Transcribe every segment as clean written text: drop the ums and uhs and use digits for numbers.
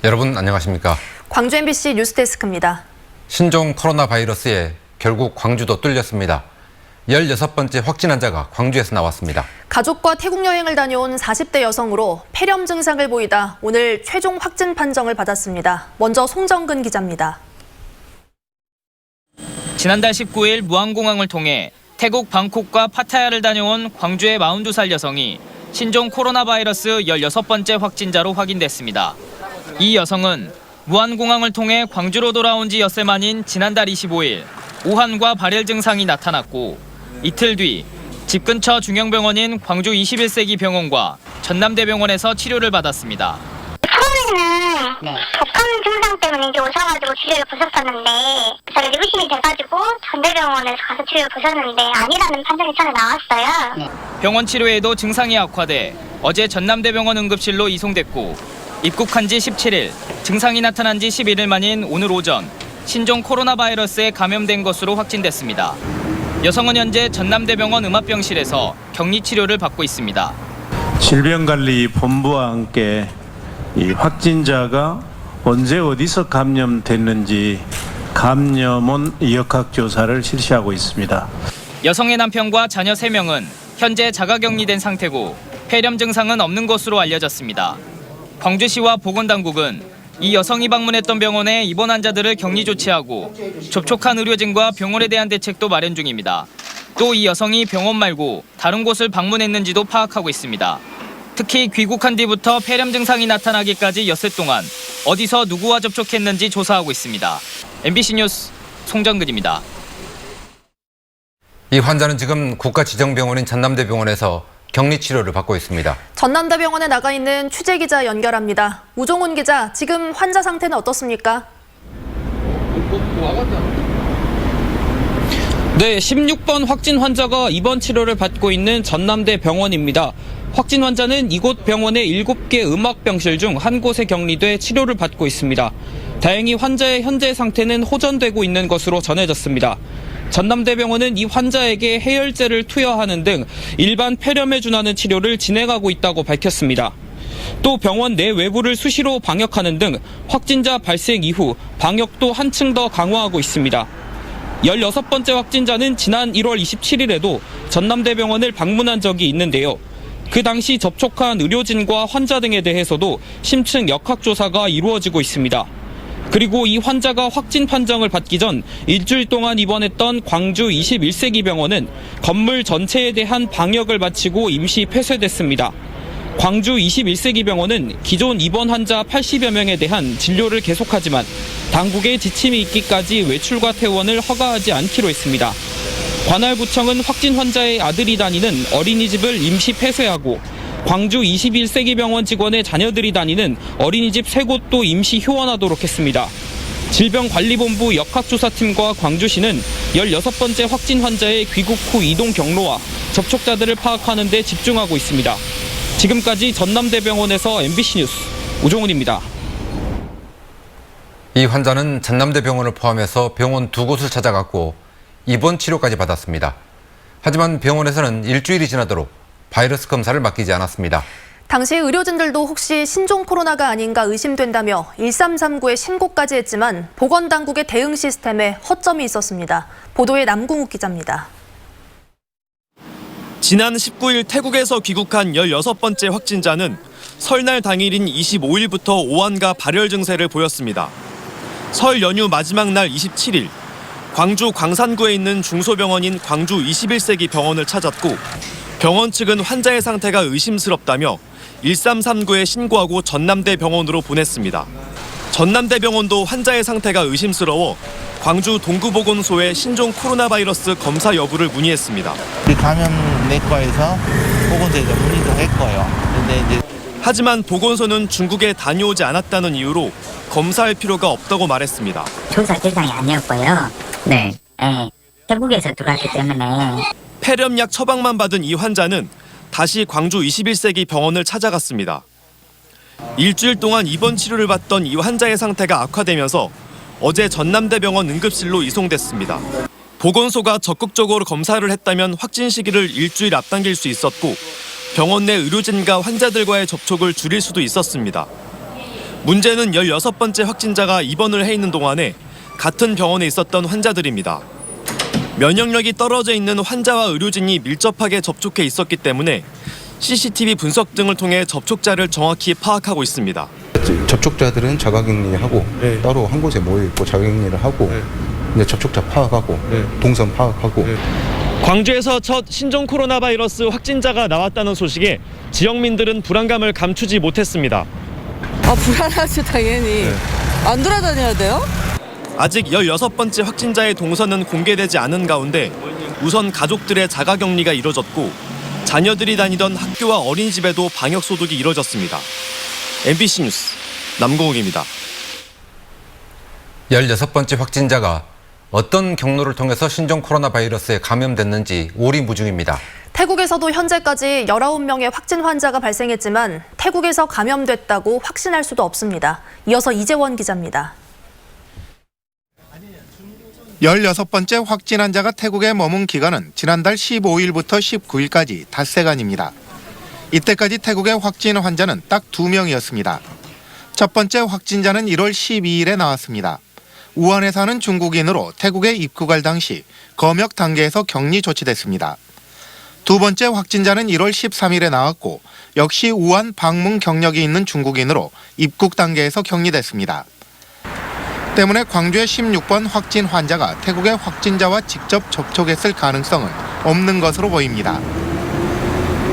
여러분 안녕하십니까? 광주 MBC 뉴스데스크입니다. 신종 코로나 바이러스에 결국 광주도 뚫렸습니다. 16번째 확진 환자가 광주에서 나왔습니다. 가족과 태국 여행을 다녀온 40대 여성으로 폐렴 증상을 보이다 오늘 최종 확진 판정을 받았습니다. 먼저 송정근 기자입니다. 지난달 19일 무안공항을 통해 태국 방콕과 파타야를 다녀온 광주의 42살 여성이 신종 코로나 바이러스 16번째 확진자로 확인됐습니다. 이 여성은 무안공항을 통해 광주로 돌아온 지 엿새 만인 지난달 25일 오한과 발열 증상이 나타났고 이틀 뒤 집 근처 중형병원인 광주 21세기 병원과 전남대병원에서 치료를 받았습니다. 처음에는 독감 증상 때문에 이제 오셔가지고 치료를 보셨었는데 저희 의심이 돼가지고 전대병원에서 가서 치료를 보셨는데 아니라는 판정이 처음에 나왔어요. 병원 치료에도 증상이 악화돼 어제 전남대병원 응급실로 이송됐고 입국한 지 17일, 증상이 나타난 지 11일 만인 오늘 오전 신종 코로나 바이러스에 감염된 것으로 확진됐습니다. 여성은 현재 전남대병원 음압병실에서 격리 치료를 받고 있습니다. 질병관리본부와 함께 이 확진자가 언제 어디서 감염됐는지 감염원 역학조사를 실시하고 있습니다. 여성의 남편과 자녀 3명은 현재 자가격리된 상태고 폐렴 증상은 없는 것으로 알려졌습니다. 광주시와 보건당국은 이 여성이 방문했던 병원에 입원 환자들을 격리 조치하고 접촉한 의료진과 병원에 대한 대책도 마련 중입니다. 또 이 여성이 병원 말고 다른 곳을 방문했는지도 파악하고 있습니다. 특히 귀국한 뒤부터 폐렴 증상이 나타나기까지 엿새 동안 어디서 누구와 접촉했는지 조사하고 있습니다. MBC 뉴스 송정근입니다. 이 환자는 지금 국가지정병원인 전남대병원에서 격리 치료를 받고 있습니다. 전남대병원에 나가 있는 취재 기자 연결합니다. 우종훈 기자, 지금 환자 상태는 어떻습니까? 네, 16번 확진 환자가 입원 치료를 받고 있는 전남대병원입니다. 확진 환자는 이곳 병원의 7개 음압병실 중 한 곳에 격리돼 치료를 받고 있습니다. 다행히 환자의 현재 상태는 호전되고 있는 것으로 전해졌습니다. 전남대병원은 이 환자에게 해열제를 투여하는 등 일반 폐렴에 준하는 치료를 진행하고 있다고 밝혔습니다. 또 병원 내 외부를 수시로 방역하는 등 확진자 발생 이후 방역도 한층 더 강화하고 있습니다. 16번째 확진자는 지난 1월 27일에도 전남대병원을 방문한 적이 있는데요. 그 당시 접촉한 의료진과 환자 등에 대해서도 심층 역학조사가 이루어지고 있습니다. 그리고 이 환자가 확진 판정을 받기 전 일주일 동안 입원했던 광주 21세기 병원은 건물 전체에 대한 방역을 마치고 임시 폐쇄됐습니다. 광주 21세기 병원은 기존 입원 환자 80여 명에 대한 진료를 계속하지만 당국의 지침이 있기까지 외출과 퇴원을 허가하지 않기로 했습니다. 관할구청은 확진 환자의 아들이 다니는 어린이집을 임시 폐쇄하고 광주 21세기 병원 직원의 자녀들이 다니는 어린이집 3곳도 임시 휴원하도록 했습니다. 질병관리본부 역학조사팀과 광주시는 16번째 확진 환자의 귀국 후 이동 경로와 접촉자들을 파악하는 데 집중하고 있습니다. 지금까지 전남대병원에서 MBC 뉴스 우종훈입니다. 이 환자는 전남대병원을 포함해서 병원 2곳을 찾아갔고 입원 치료까지 받았습니다. 하지만 병원에서는 일주일이 지나도록 바이러스 검사를 맡기지 않았습니다. 당시 의료진들도 혹시 신종 코로나가 아닌가 의심된다며 1339에 신고까지 했지만 보건당국의 대응 시스템에 허점이 있었습니다. 보도에 남궁욱 기자입니다. 지난 19일 태국에서 귀국한 16번째 확진자는 설날 당일인 25일부터 오한과 발열 증세를 보였습니다. 설 연휴 마지막 날 27일, 광주 광산구에 있는 중소병원인 광주 21세기 병원을 찾았고 병원 측은 환자의 상태가 의심스럽다며 1339에 신고하고 전남대병원으로 보냈습니다. 전남대병원도 환자의 상태가 의심스러워 광주 동구보건소에 신종 코로나 바이러스 검사 여부를 문의했습니다. 감염내과에서 보건소에 문의도 했고요. 근데 하지만 보건소는 중국에 다녀오지 않았다는 이유로 검사할 필요가 없다고 말했습니다. 조사 대상이 아니었고요. 네. 태국에서 들어왔기 때문에 폐렴약 처방만 받은 이 환자는 다시 광주 21세기 병원을 찾아갔습니다. 일주일 동안 입원 치료를 받던 이 환자의 상태가 악화되면서 어제 전남대병원 응급실로 이송됐습니다. 보건소가 적극적으로 검사를 했다면 확진 시기를 일주일 앞당길 수 있었고 병원 내 의료진과 환자들과의 접촉을 줄일 수도 있었습니다. 문제는 16번째 확진자가 입원을 해 있는 동안에 같은 병원에 있었던 환자들입니다. 면역력이 떨어져 있는 환자와 의료진이 밀접하게 접촉해 있었기 때문에 CCTV 분석 등을 통해 접촉자를 정확히 파악하고 있습니다. 접촉자들은 자가격리하고 따로 한 곳에 모여 있고 자가격리를 하고 이제 접촉자 파악하고 동선 파악하고. 광주에서 첫 신종 코로나 바이러스 확진자가 나왔다는 소식에 지역민들은 불안감을 감추지 못했습니다. 불안하죠, 당연히. 안 돌아다녀야 돼요? 아직 16번째 확진자의 동선은 공개되지 않은 가운데 우선 가족들의 자가격리가 이뤄졌고 자녀들이 다니던 학교와 어린이집에도 방역소독이 이뤄졌습니다. MBC 뉴스 남궁욱입니다. 16번째 확진자가 어떤 경로를 통해서 신종 코로나 바이러스에 감염됐는지 오리무중입니다. 태국에서도 현재까지 19명의 확진 환자가 발생했지만 태국에서 감염됐다고 확신할 수도 없습니다. 이어서 이재원 기자입니다. 16번째 확진 환자가 태국에 머문 기간은 지난달 15일부터 19일까지 닷새간입니다. 이때까지 태국의 확진 환자는 딱 2명이었습니다. 첫 번째 확진자는 1월 12일에 나왔습니다. 우한에 사는 중국인으로 태국에 입국할 당시 검역 단계에서 격리 조치됐습니다. 두 번째 확진자는 1월 13일에 나왔고 역시 우한 방문 경력이 있는 중국인으로 입국 단계에서 격리됐습니다. 때문에 광주의 16번 확진 환자가 태국의 확진자와 직접 접촉했을 가능성은 없는 것으로 보입니다.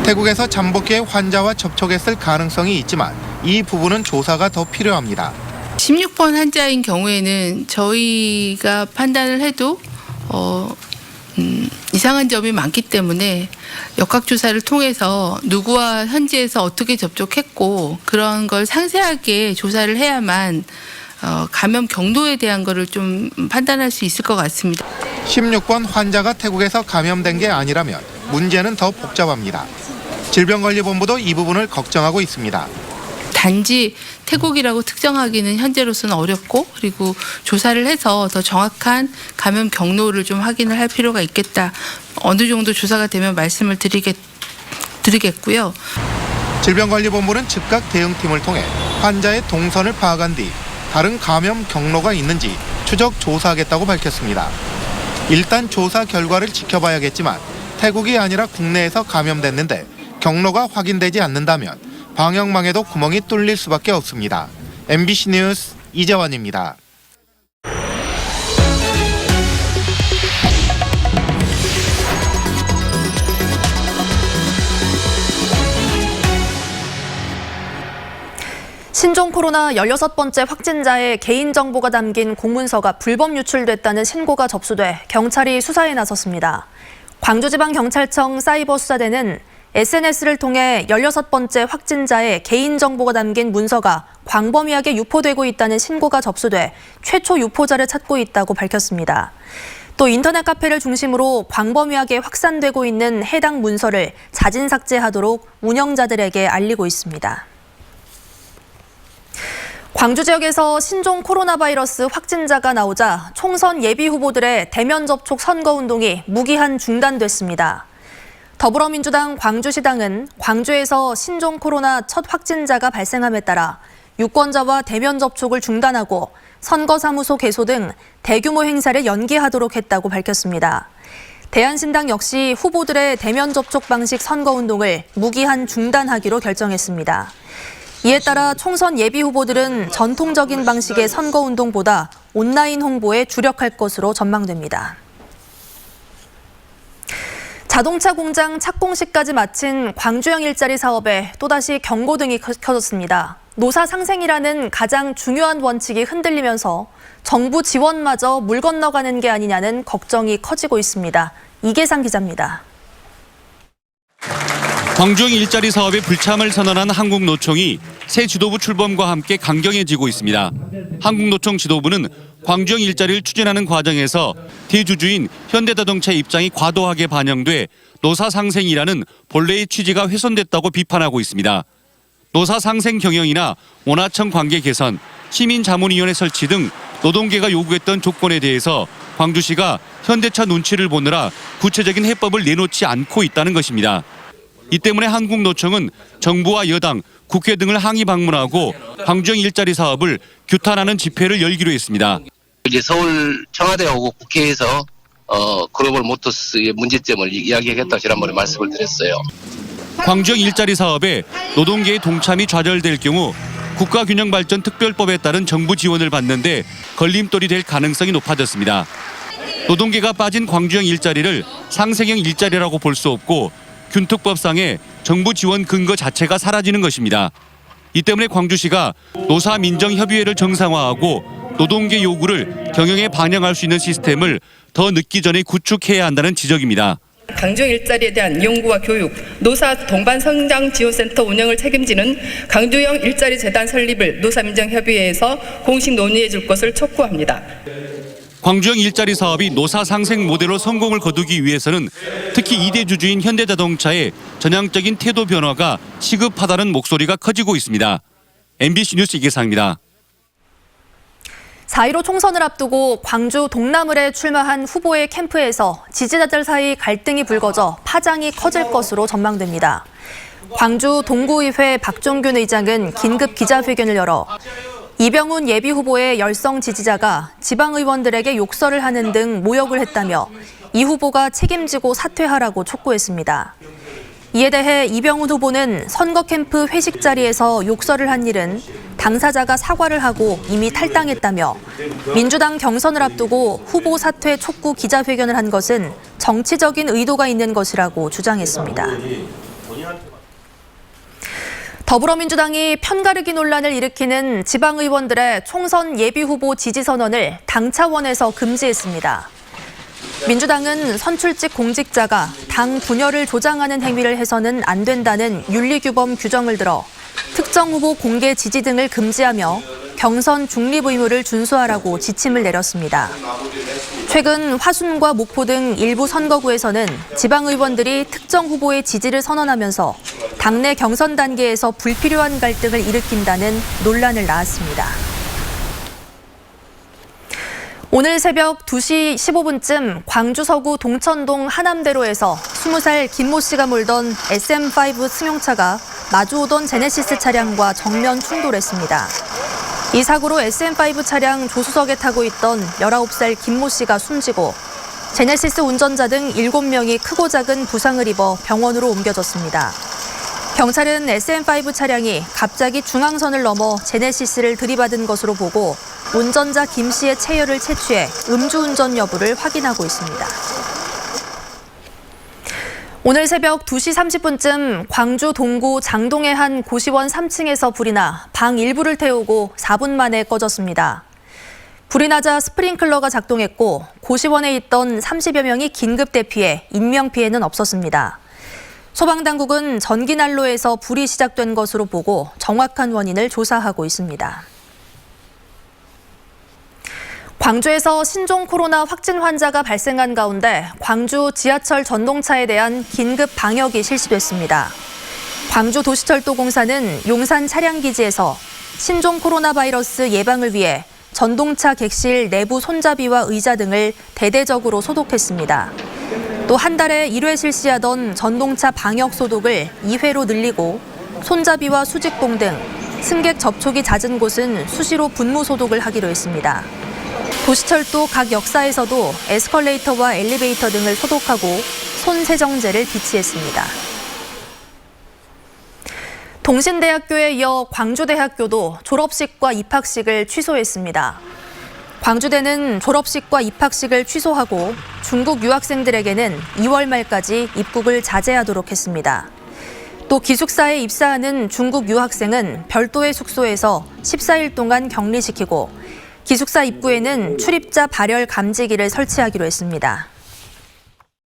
태국에서 잠복기에 환자와 접촉했을 가능성이 있지만 이 부분은 조사가 더 필요합니다. 16번 환자인 경우에는 저희가 판단을 해도 이상한 점이 많기 때문에 역학조사를 통해서 누구와 현지에서 어떻게 접촉했고 그런 걸 상세하게 조사를 해야만 감염 경로에 대한 거를 좀 판단할 수 있을 것 같습니다. 16번 환자가 태국에서 감염된 게 아니라면 문제는 더 복잡합니다. 질병관리본부도 이 부분을 걱정하고 있습니다. 단지 태국이라고 특정하기는 현재로서는 어렵고 그리고 조사를 해서 더 정확한 감염 경로를 좀 확인을 할 필요가 있겠다. 어느 정도 조사가 되면 말씀을 드리겠고요. 질병관리본부는 즉각 대응팀을 통해 환자의 동선을 파악한 뒤 다른 감염 경로가 있는지 추적 조사하겠다고 밝혔습니다. 일단 조사 결과를 지켜봐야겠지만 태국이 아니라 국내에서 감염됐는데 경로가 확인되지 않는다면 방역망에도 구멍이 뚫릴 수밖에 없습니다. MBC 뉴스 이재원입니다. 신종 코로나 16번째 확진자의 개인정보가 담긴 공문서가 불법 유출됐다는 신고가 접수돼 경찰이 수사에 나섰습니다. 광주지방경찰청 사이버수사대는 SNS를 통해 16번째 확진자의 개인정보가 담긴 문서가 광범위하게 유포되고 있다는 신고가 접수돼 최초 유포자를 찾고 있다고 밝혔습니다. 또 인터넷 카페를 중심으로 광범위하게 확산되고 있는 해당 문서를 자진 삭제하도록 운영자들에게 알리고 있습니다. 광주 지역에서 신종 코로나 바이러스 확진자가 나오자 총선 예비 후보들의 대면 접촉 선거운동이 무기한 중단됐습니다. 더불어민주당 광주시당은 광주에서 신종 코로나 첫 확진자가 발생함에 따라 유권자와 대면 접촉을 중단하고 선거사무소 개소 등 대규모 행사를 연기하도록 했다고 밝혔습니다. 대한신당 역시 후보들의 대면 접촉 방식 선거운동을 무기한 중단하기로 결정했습니다. 이에 따라 총선 예비 후보들은 전통적인 방식의 선거운동보다 온라인 홍보에 주력할 것으로 전망됩니다. 자동차 공장 착공식까지 마친 광주형 일자리 사업에 또다시 경고등이 켜졌습니다. 노사 상생이라는 가장 중요한 원칙이 흔들리면서 정부 지원마저 물 건너가는 게 아니냐는 걱정이 커지고 있습니다. 이계상 기자입니다. 광주형 일자리 사업의 불참을 선언한 한국노총이 새 지도부 출범과 함께 강경해지고 있습니다. 한국노총 지도부는 광주형 일자리를 추진하는 과정에서 대주주인 현대자동차 입장이 과도하게 반영돼 노사 상생이라는 본래의 취지가 훼손됐다고 비판하고 있습니다. 노사 상생 경영이나 원하청 관계 개선, 시민자문위원회 설치 등 노동계가 요구했던 조건에 대해서 광주시가 현대차 눈치를 보느라 구체적인 해법을 내놓지 않고 있다는 것입니다. 이 때문에 한국노총은 정부와 여당, 국회 등을 항의 방문하고 광주형 일자리 사업을 규탄하는 집회를 열기로 했습니다. 이제 서울 청와대하고 국회에서 글로벌 모터스의 문제점을 이야기하겠다 지난번에 말씀을 드렸어요. 광주형 일자리 사업에 노동계의 동참이 좌절될 경우 국가균형발전특별법에 따른 정부 지원을 받는데 걸림돌이 될 가능성이 높아졌습니다. 노동계가 빠진 광주형 일자리를 상생형 일자리라고 볼 수 없고 균특법상의 정부 지원 근거 자체가 사라지는 것입니다. 이 때문에 광주시가 노사민정협의회를 정상화하고 노동계 요구를 경영에 반영할 수 있는 시스템을 더 늦기 전에 구축해야 한다는 지적입니다. 광주형 일자리에 대한 연구와 교육, 노사 동반 성장 지원센터 운영을 책임지는 광주형 일자리 재단 설립을 노사민정협의회에서 공식 논의해 줄 것을 촉구합니다. 광주형 일자리 사업이 노사 상생 모델로 성공을 거두기 위해서는 특히 2대 주주인 현대자동차의 전향적인 태도 변화가 시급하다는 목소리가 커지고 있습니다. MBC 뉴스 이계상입니다. 4.15 총선을 앞두고 광주 동라물에 출마한 후보의 캠프에서 지지자들 사이 갈등이 불거져 파장이 커질 것으로 전망됩니다. 광주 동구의회 박종균 의장은 긴급 기자회견을 열어 이병훈 예비후보의 열성 지지자가 지방의원들에게 욕설을 하는 등 모욕을 했다며 이 후보가 책임지고 사퇴하라고 촉구했습니다. 이에 대해 이병훈 후보는 선거 캠프 회식 자리에서 욕설을 한 일은 당사자가 사과를 하고 이미 탈당했다며 민주당 경선을 앞두고 후보 사퇴 촉구 기자회견을 한 것은 정치적인 의도가 있는 것이라고 주장했습니다. 더불어민주당이 편가르기 논란을 일으키는 지방의원들의 총선 예비후보 지지선언을 당 차원에서 금지했습니다. 민주당은 선출직 공직자가 당 분열을 조장하는 행위를 해서는 안 된다는 윤리규범 규정을 들어 특정 후보 공개 지지 등을 금지하며 경선 중립 의무를 준수하라고 지침을 내렸습니다. 최근 화순과 목포 등 일부 선거구에서는 지방의원들이 특정 후보의 지지를 선언하면서 당내 경선 단계에서 불필요한 갈등을 일으킨다는 논란을 낳았습니다. 오늘 새벽 2시 15분쯤 광주 서구 동천동 하남대로에서 20살 김모 씨가 몰던 SM5 승용차가 마주오던 제네시스 차량과 정면 충돌했습니다. 이 사고로 SM5 차량 조수석에 타고 있던 19살 김모 씨가 숨지고 제네시스 운전자 등 7명이 크고 작은 부상을 입어 병원으로 옮겨졌습니다. 경찰은 SM5 차량이 갑자기 중앙선을 넘어 제네시스를 들이받은 것으로 보고 운전자 김 씨의 체열을 채취해 음주운전 여부를 확인하고 있습니다. 오늘 새벽 2시 30분쯤 광주 동구 장동의 한 고시원 3층에서 불이 나 방 일부를 태우고 4분 만에 꺼졌습니다. 불이 나자 스프링클러가 작동했고 고시원에 있던 30여 명이 긴급 대피해 인명피해는 없었습니다. 소방당국은 전기난로에서 불이 시작된 것으로 보고 정확한 원인을 조사하고 있습니다. 광주에서 신종 코로나 확진 환자가 발생한 가운데 광주 지하철 전동차에 대한 긴급 방역이 실시됐습니다. 광주도시철도공사는 용산 차량기지에서 신종 코로나 바이러스 예방을 위해 전동차 객실 내부 손잡이와 의자 등을 대대적으로 소독했습니다. 또 한 달에 1회 실시하던 전동차 방역 소독을 2회로 늘리고 손잡이와 수직봉 등 승객 접촉이 잦은 곳은 수시로 분무 소독을 하기로 했습니다. 도시철도 각 역사에서도 에스컬레이터와 엘리베이터 등을 소독하고 손세정제를 비치했습니다. 동신대학교에 이어 광주대학교도 졸업식과 입학식을 취소했습니다. 광주대는 졸업식과 입학식을 취소하고 중국 유학생들에게는 2월 말까지 입국을 자제하도록 했습니다. 또 기숙사에 입사하는 중국 유학생은 별도의 숙소에서 14일 동안 격리시키고 기숙사 입구에는 출입자 발열 감지기를 설치하기로 했습니다.